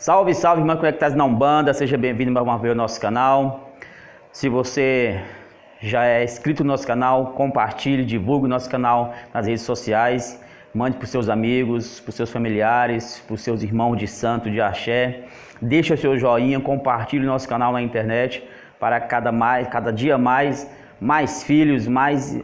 Salve, salve, irmão conectados na Umbanda, seja bem-vindo mais uma vez ao nosso canal. Se você já é inscrito no nosso canal, compartilhe, divulgue o nosso canal nas redes sociais, mande para os seus amigos, para os seus familiares, para os seus irmãos de santo, de axé. Deixa o seu joinha, compartilhe o nosso canal na internet para cada dia mais filhos, mais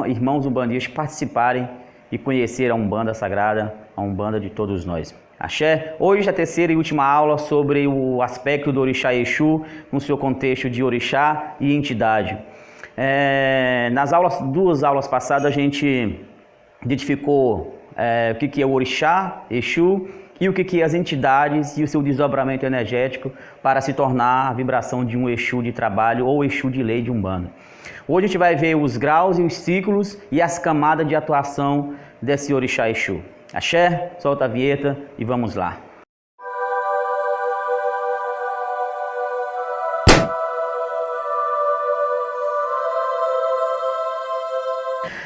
irmãos umbandistas participarem e conhecer a Umbanda Sagrada, a Umbanda de todos nós. Axé. Hoje a terceira e última aula sobre o aspecto do Orixá Exu no seu contexto de Orixá e entidade. Nas duas aulas passadas a gente identificou o que é o Orixá, Exu, e o que é as entidades e o seu desdobramento energético para se tornar a vibração de um Exu de trabalho ou Exu de lei de Umbanda. Hoje a gente vai ver os graus e os ciclos e as camadas de atuação desse Orixá Exu. Axé, solta a vinheta e vamos lá.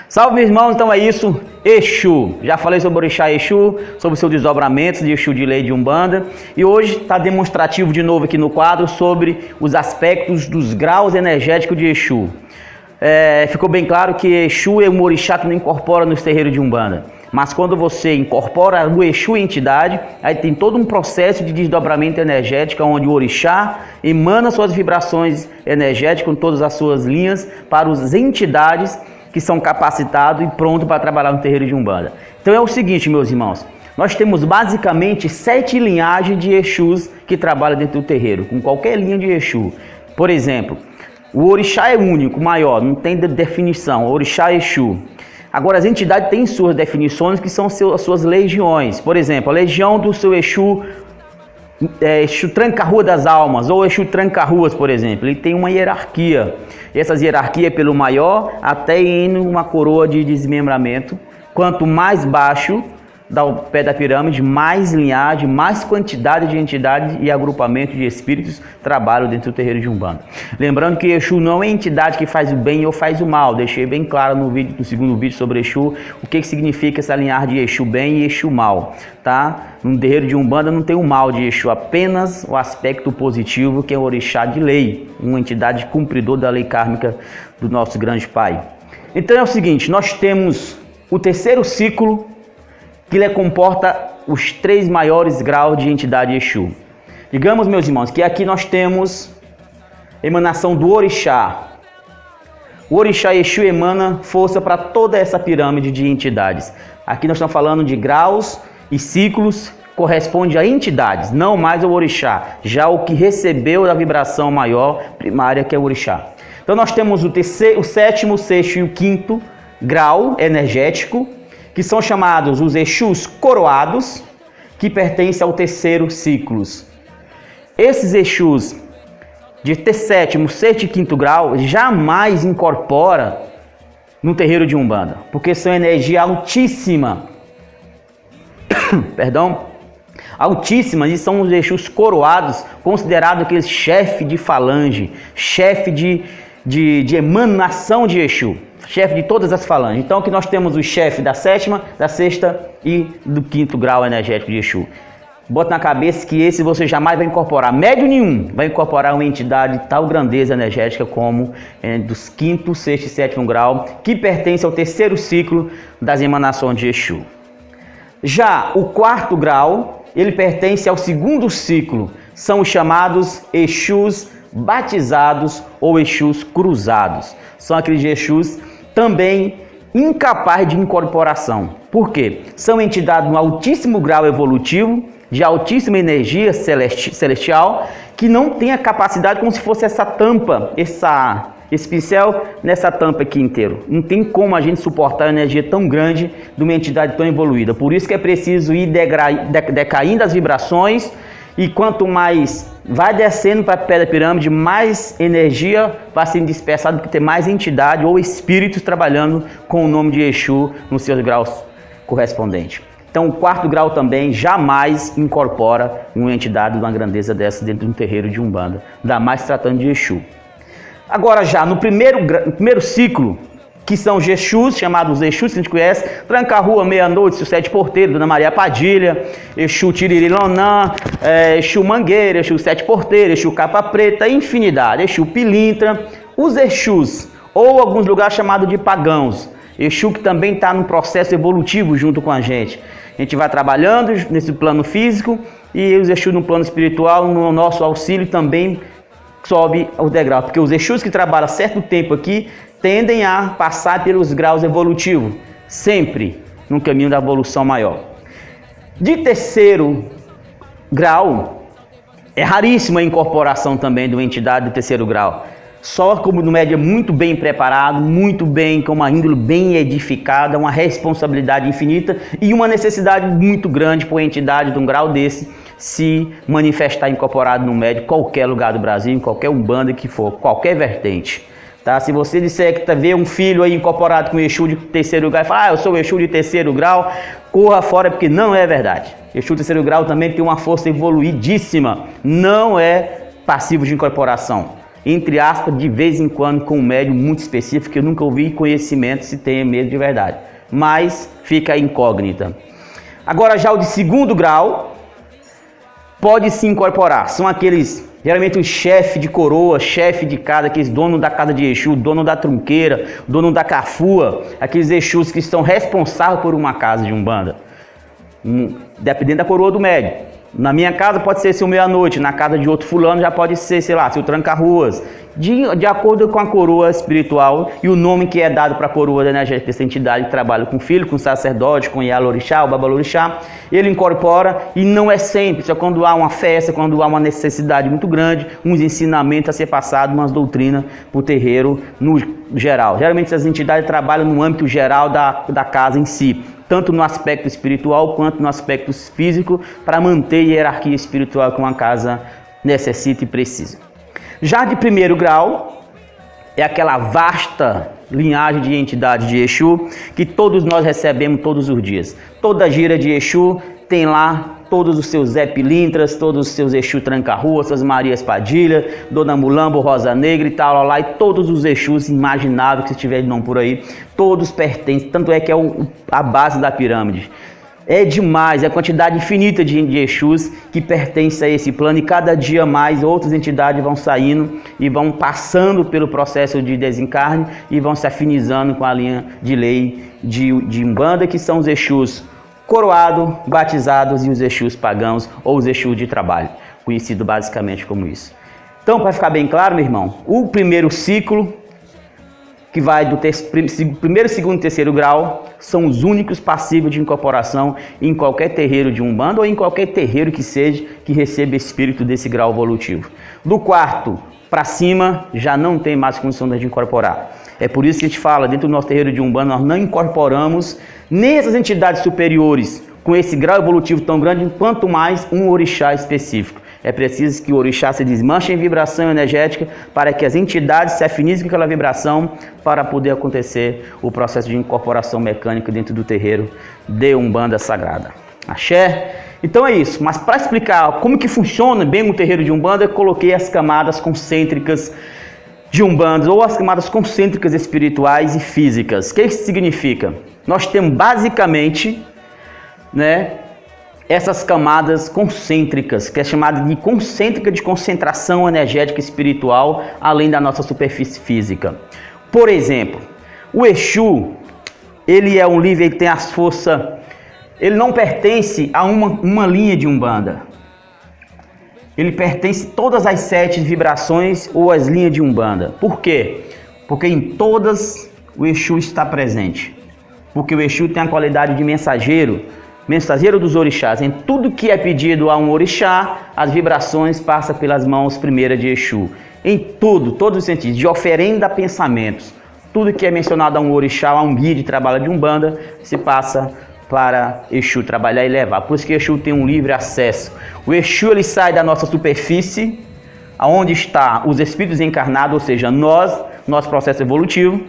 Salve, meus irmãos, então é isso, Exu. Já falei sobre o Orixá Exu, sobre o seu desdobramento de Exu de lei de Umbanda. E hoje está demonstrativo de novo aqui no quadro sobre os aspectos dos graus energéticos de Exu. Ficou bem claro que Exu é um Orixá que não incorpora nos terreiros de Umbanda. Mas quando você incorpora o Exu em entidade, aí tem todo um processo de desdobramento energético, onde o Orixá emana suas vibrações energéticas com todas as suas linhas para as entidades que são capacitados e prontos para trabalhar no terreiro de Umbanda. Então é o seguinte, meus irmãos, nós temos basicamente 7 linhagens de Exus que trabalham dentro do terreiro, com qualquer linha de Exu. Por exemplo, o Orixá é único, maior, não tem definição, Orixá Exu. Agora, as entidades têm suas definições, que são as suas legiões. Por exemplo, a legião do seu Exu, Exu Tranca-Rua das Almas, ou Exu Tranca-Ruas, por exemplo. Ele tem uma hierarquia. E essas hierarquias é pelo maior até indo uma coroa de desmembramento. Quanto mais baixo do pé da pirâmide, mais linhagem, mais quantidade de entidades e agrupamento de espíritos trabalham dentro do terreiro de Umbanda. Lembrando que Exu não é entidade que faz o bem ou faz o mal. Deixei bem claro no segundo vídeo sobre Exu o que significa essa linhagem de Exu bem e Exu mal. Tá? No terreiro de Umbanda não tem o mal de Exu, apenas o aspecto positivo, que é o Orixá de lei, uma entidade cumpridor da lei kármica do nosso grande Pai. Então é o seguinte, nós temos o terceiro ciclo, que ele comporta os 3 maiores graus de entidade Exu. Digamos, meus irmãos, que aqui nós temos emanação do Orixá. O Orixá Exu emana força para toda essa pirâmide de entidades. Aqui nós estamos falando de graus e ciclos, corresponde a entidades, não mais ao Orixá. Já o que recebeu da vibração maior, primária, que é o Orixá. Então nós temos o sétimo, o sexto e o quinto grau energético, que são chamados os Exus coroados, que pertencem ao terceiro ciclo. Esses Exus de sétimo, sexto e quinto grau jamais incorpora no terreiro de Umbanda, porque são energia altíssima. Perdão? Altíssimas, e são os Exus coroados, considerados aqueles chefe de falange, chefe de emanação de Exu. Chefe de todas as falanges. Então aqui nós temos o chefe da sétima, da sexta e do quinto grau energético de Exu. Bota na cabeça que esse você jamais vai incorporar. Médio nenhum vai incorporar uma entidade de tal grandeza energética como dos quinto, sexto e sétimo grau, que pertence ao terceiro ciclo das emanações de Exu. Já o quarto grau, ele pertence ao segundo ciclo. São os chamados Exus batizados ou Exus cruzados. São aqueles Exus também incapazes de incorporação. Por quê? São entidades no altíssimo grau evolutivo, de altíssima energia celestial, que não tem a capacidade, como se fosse essa tampa, esse pincel nessa tampa aqui inteiro. Não tem como a gente suportar a energia tão grande de uma entidade tão evoluída. Por isso que é preciso ir decaindo as vibrações, e quanto mais vai descendo para a pé da pirâmide, mais energia vai sendo dispersada, porque tem mais entidade ou espíritos trabalhando com o nome de Exu nos seus graus correspondentes. Então o quarto grau também jamais incorpora uma entidade de uma grandeza dessa dentro de um terreiro de Umbanda, ainda mais tratando de Exu. Agora já no primeiro ciclo, que são os Exus, chamados Exus, que a gente conhece, Tranca-Rua, Meia-Noite, o Sete Porteiros, Dona Maria Padilha, Exu Tiririlonã, Exu Mangueira, Exu Sete Porteiros, Exu Capa Preta, infinidade, Exu Pilintra, os Exus, ou alguns lugares chamados de pagãos, Exu que também está num processo evolutivo junto com a gente. A gente vai trabalhando nesse plano físico e os Exus no plano espiritual, no nosso auxílio também sobe o degrau, porque os Exus que trabalham certo tempo aqui tendem a passar pelos graus evolutivos, sempre no caminho da evolução maior. De terceiro grau, é raríssima a incorporação também de uma entidade de terceiro grau. Só como no médio muito bem preparado, muito bem, com uma índole bem edificada, uma responsabilidade infinita e uma necessidade muito grande por entidade de um grau desse se manifestar incorporado no médio, qualquer lugar do Brasil, em qualquer umbanda que for, qualquer vertente. Tá? Se você disser que vê um filho aí incorporado com Exu de terceiro grau e fala, eu sou Exu de terceiro grau, corra fora, porque não é verdade. Exu de terceiro grau também tem uma força evoluidíssima, não é passivo de incorporação. Entre aspas, de vez em quando com um médium muito específico, que eu nunca ouvi conhecimento se tem mesmo de verdade. Mas fica incógnita. Agora já o de segundo grau pode se incorporar. São aqueles, geralmente o chefe de coroa, chefe de casa, aqueles dono da casa de Exu, dono da trunqueira, dono da cafua, aqueles Exus que estão responsáveis por uma casa de umbanda. Dependendo da coroa do médium. Na minha casa pode ser seu Meia-Noite, na casa de outro fulano já pode ser, sei lá, seu Tranca-Ruas. De acordo com a coroa espiritual e o nome que é dado para a coroa energética dessa entidade que trabalha com filho, com sacerdote, com Yalorixá, o Babalorixá, ele incorpora e não é sempre, só quando há uma festa, quando há uma necessidade muito grande, uns ensinamentos a ser passados, umas doutrinas para o terreiro no geral. Geralmente essas entidades trabalham no âmbito geral da casa em si, tanto no aspecto espiritual quanto no aspecto físico, para manter a hierarquia espiritual que uma casa necessita e precisa. Já de primeiro grau, é aquela vasta linhagem de entidades de Exu que todos nós recebemos todos os dias. Toda gira de Exu tem lá todos os seus Zé Pilintras, todos os seus Exu Tranca-Rua, suas Marias Padilha, Dona Mulambo, Rosa Negra e tal, lá, e todos os Exus imagináveis que estiver de nome por aí, todos pertencem, tanto é que é a base da pirâmide. É demais, é a quantidade infinita de Exus que pertence a esse plano e cada dia mais outras entidades vão saindo e vão passando pelo processo de desencarne e vão se afinizando com a linha de lei de Umbanda, que são os Exus coroados, batizados e os Exus pagãos ou os Exus de trabalho, conhecido basicamente como isso. Então, para ficar bem claro, meu irmão, o primeiro ciclo, que vai do primeiro, segundo e terceiro grau, são os únicos passíveis de incorporação em qualquer terreiro de Umbanda ou em qualquer terreiro que seja que receba espírito desse grau evolutivo. Do quarto para cima, já não tem mais condição de incorporar. É por isso que a gente fala, dentro do nosso terreiro de Umbanda, nós não incorporamos nem essas entidades superiores com esse grau evolutivo tão grande, quanto mais um orixá específico. É preciso que o orixá se desmanche em vibração energética para que as entidades se afinizem com aquela vibração para poder acontecer o processo de incorporação mecânica dentro do terreiro de Umbanda Sagrada. Axé? Então é isso. Mas para explicar como que funciona bem o terreiro de Umbanda, eu coloquei as camadas concêntricas de Umbanda, ou as camadas concêntricas espirituais e físicas. O que isso significa? Nós temos basicamente, essas camadas concêntricas, que é chamada de concêntrica de concentração energética espiritual, além da nossa superfície física. Por exemplo, o Exu, ele é um livre, ele tem as forças, ele não pertence a uma linha de Umbanda. Ele pertence a todas as 7 vibrações ou as linhas de Umbanda. Por quê? Porque em todas o Exu está presente. Porque o Exu tem a qualidade de mensageiro dos orixás. Em tudo que é pedido a um orixá, as vibrações passam pelas mãos primeiras de Exu. Em todos os sentidos, de oferenda a pensamentos. Tudo que é mencionado a um orixá, a um guia de trabalho de Umbanda, se passa para Exu trabalhar e levar. Por isso que Exu tem um livre acesso. O Exu, ele sai da nossa superfície, aonde está os espíritos encarnados, ou seja, nosso processo evolutivo.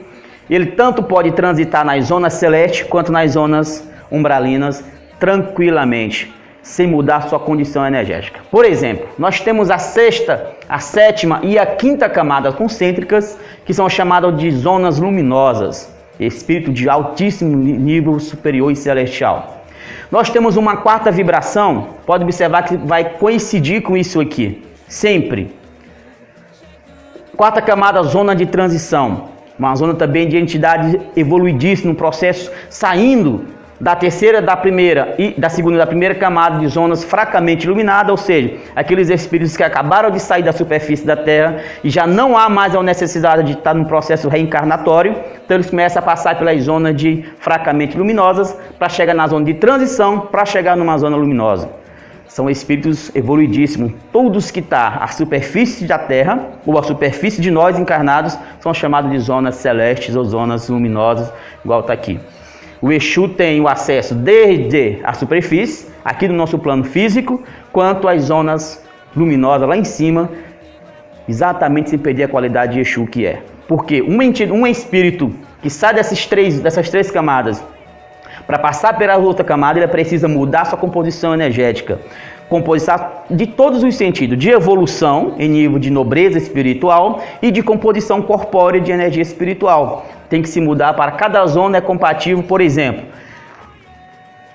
Ele tanto pode transitar nas zonas celestes quanto nas zonas umbralinas tranquilamente, sem mudar sua condição energética. Por exemplo, nós temos a 6ª, a 7ª e a 5ª camadas concêntricas, que são chamadas de zonas luminosas. espírito de altíssimo nível superior e celestial. Nós temos uma quarta vibração, pode observar que vai coincidir com isso aqui, sempre. Quarta camada, zona de transição, uma zona também de entidade evoluidíssima, no processo saindo da terceira, da primeira e da segunda e da primeira camada de zonas fracamente iluminadas, ou seja, aqueles espíritos que acabaram de sair da superfície da Terra e já não há mais a necessidade de estar no processo reencarnatório, então eles começam a passar pelas zonas de fracamente luminosas para chegar na zona de transição, para chegar numa zona luminosa. São espíritos evoluidíssimos. Todos que estão à superfície da Terra, ou à superfície de nós encarnados, são chamados de zonas celestes ou zonas luminosas, igual está aqui. O Exu tem o acesso desde a superfície, aqui no nosso plano físico, quanto às zonas luminosas lá em cima, exatamente sem perder a qualidade de Exu que é. Porque um espírito que sai dessas três camadas, para passar pela outra camada, ele precisa mudar sua composição energética. Composição de todos os sentidos, de evolução em nível de nobreza espiritual e de composição corpórea de energia espiritual. Tem que se mudar para cada zona, é compatível, por exemplo.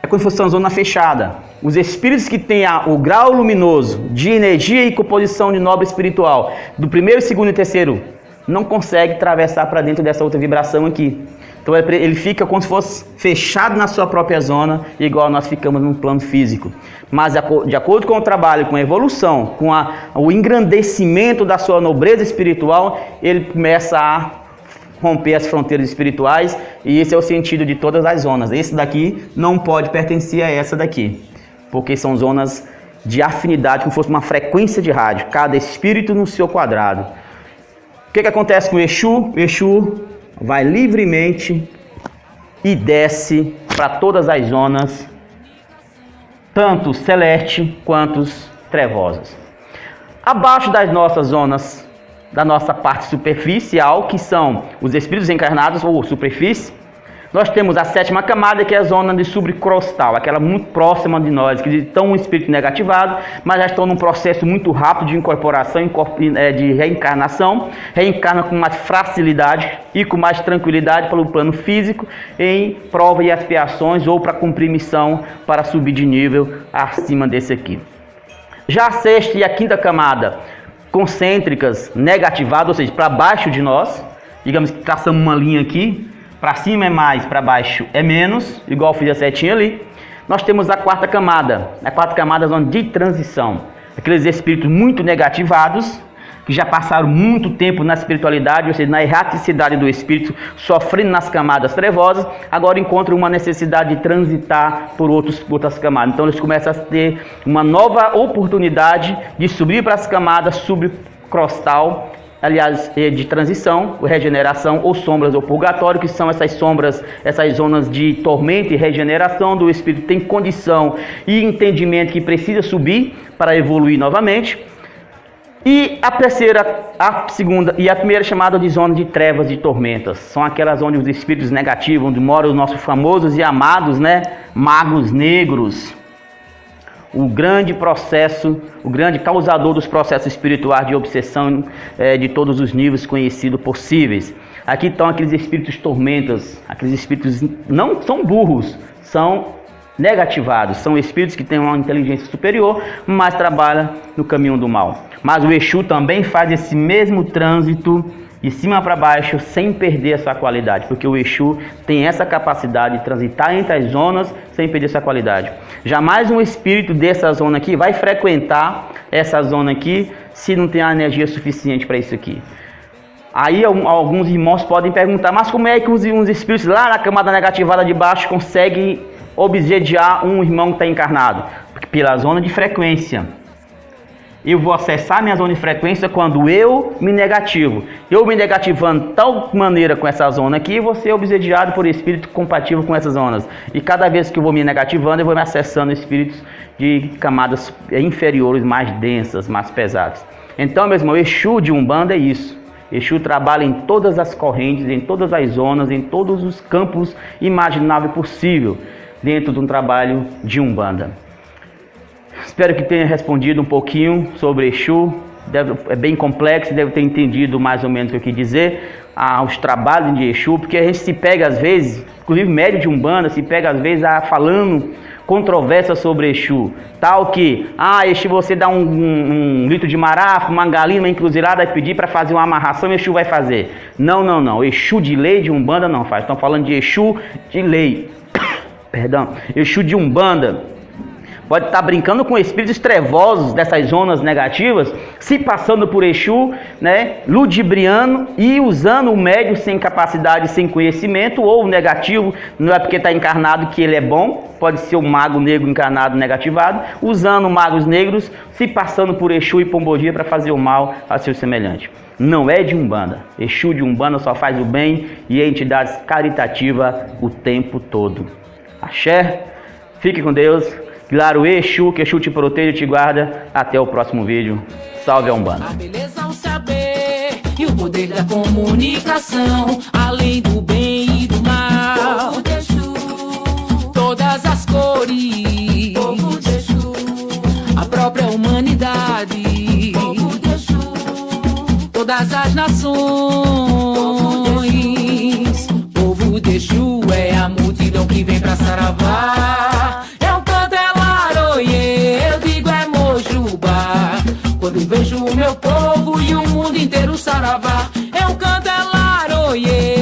É como se fosse uma zona fechada. Os espíritos que têm o grau luminoso de energia e composição de nobre espiritual, do primeiro, segundo e terceiro, não consegue atravessar para dentro dessa outra vibração aqui. Então ele fica como se fosse fechado na sua própria zona, igual nós ficamos no plano físico. Mas de acordo com o trabalho, com a evolução, com o engrandecimento da sua nobreza espiritual, ele começa a romper as fronteiras espirituais, e esse é o sentido de todas as zonas. Esse daqui não pode pertencer a essa daqui, porque são zonas de afinidade, como se fosse uma frequência de rádio, cada espírito no seu quadrado. O que acontece com o Exu? O Exu vai livremente e desce para todas as zonas, tanto celeste quanto trevosas. Abaixo das nossas zonas, da nossa parte superficial, que são os espíritos encarnados ou superfície, nós temos a sétima camada, que é a zona de subcrostal, aquela muito próxima de nós, que estão um espírito negativado, mas já estão num processo muito rápido de incorporação, de reencarnação, reencarna com mais facilidade e com mais tranquilidade pelo plano físico, em prova e expiações ou para cumprir missão, para subir de nível acima desse aqui. Já a sexta e a quinta camada, concêntricas, negativadas, ou seja, para baixo de nós, digamos que traçamos uma linha aqui, para cima é mais, para baixo é menos, igual eu fiz a setinha ali. Nós temos a quarta camada é a zona de transição. Aqueles espíritos muito negativados, que já passaram muito tempo na espiritualidade, ou seja, na erraticidade do espírito, sofrendo nas camadas trevosas, agora encontram uma necessidade de transitar por outras camadas. Então eles começam a ter uma nova oportunidade de subir para as camadas subcrostal, aliás, de transição, regeneração ou sombras ou purgatório, que são essas sombras, essas zonas de tormento e regeneração do espírito, tem condição e entendimento que precisa subir para evoluir novamente. E a terceira, a segunda e a primeira chamada de zona de trevas e tormentas, são aquelas onde os espíritos negativos, onde moram os nossos famosos e amados, magos negros. O grande processo, o grande causador dos processos espirituais de obsessão de todos os níveis conhecidos possíveis. Aqui estão aqueles espíritos tormentas, aqueles espíritos não são burros, são negativados, são espíritos que têm uma inteligência superior, mas trabalham no caminho do mal. Mas o Exu também faz esse mesmo trânsito de cima para baixo, sem perder essa qualidade, porque o Exu tem essa capacidade de transitar entre as zonas sem perder essa qualidade. Jamais um espírito dessa zona aqui vai frequentar essa zona aqui se não tem a energia suficiente para isso aqui. Aí alguns irmãos podem perguntar, mas como é que uns espíritos lá na camada negativada de baixo conseguem obsediar um irmão que está encarnado? Porque pela zona de frequência. Eu vou acessar minha zona de frequência quando eu me negativo. Eu me negativando de tal maneira com essa zona aqui, vou ser obsediado por espírito compatível com essas zonas. E cada vez que eu vou me negativando, eu vou me acessando espíritos de camadas inferiores, mais densas, mais pesadas. Então, meu irmão, Exu de Umbanda é isso. Exu trabalha em todas as correntes, em todas as zonas, em todos os campos imaginável e possível dentro de um trabalho de Umbanda. Espero que tenha respondido um pouquinho sobre Exu, é bem complexo, deve ter entendido mais ou menos o que eu quis dizer, os trabalhos de Exu, porque a gente se pega às vezes, inclusive médio de Umbanda, se pega às vezes falando controvérsia sobre Exu, tal que, Exu, você dá um litro de marafa, uma galinha, uma encruzilhada, vai pedir para fazer uma amarração, Exu vai fazer. Não, Exu de lei de Umbanda não faz, estão falando de Exu de lei, perdão, Exu de Umbanda pode estar brincando com espíritos trevosos dessas zonas negativas, se passando por Exu, né, ludibriando e usando o médium sem capacidade, sem conhecimento, ou o negativo, não é porque está encarnado que ele é bom, pode ser um mago negro encarnado negativado, usando magos negros, se passando por Exu e Pombogira para fazer o mal a seu semelhante. Não é de Umbanda. Exu de Umbanda só faz o bem e é entidade caritativa o tempo todo. Axé, fique com Deus. Claro, Exu, que Exu te proteja e te guarda. Até o próximo vídeo. Salve a Umbanda. A beleza, o saber e o poder da comunicação, além do bem e do mal. Povo de Exu, todas as cores. Povo de Exu, a própria humanidade. Povo de Exu, todas as nações. Povo de Exu é a multidão que vem pra Saravá. Quando vejo o meu povo e o mundo inteiro saravá, eu canto é laroie.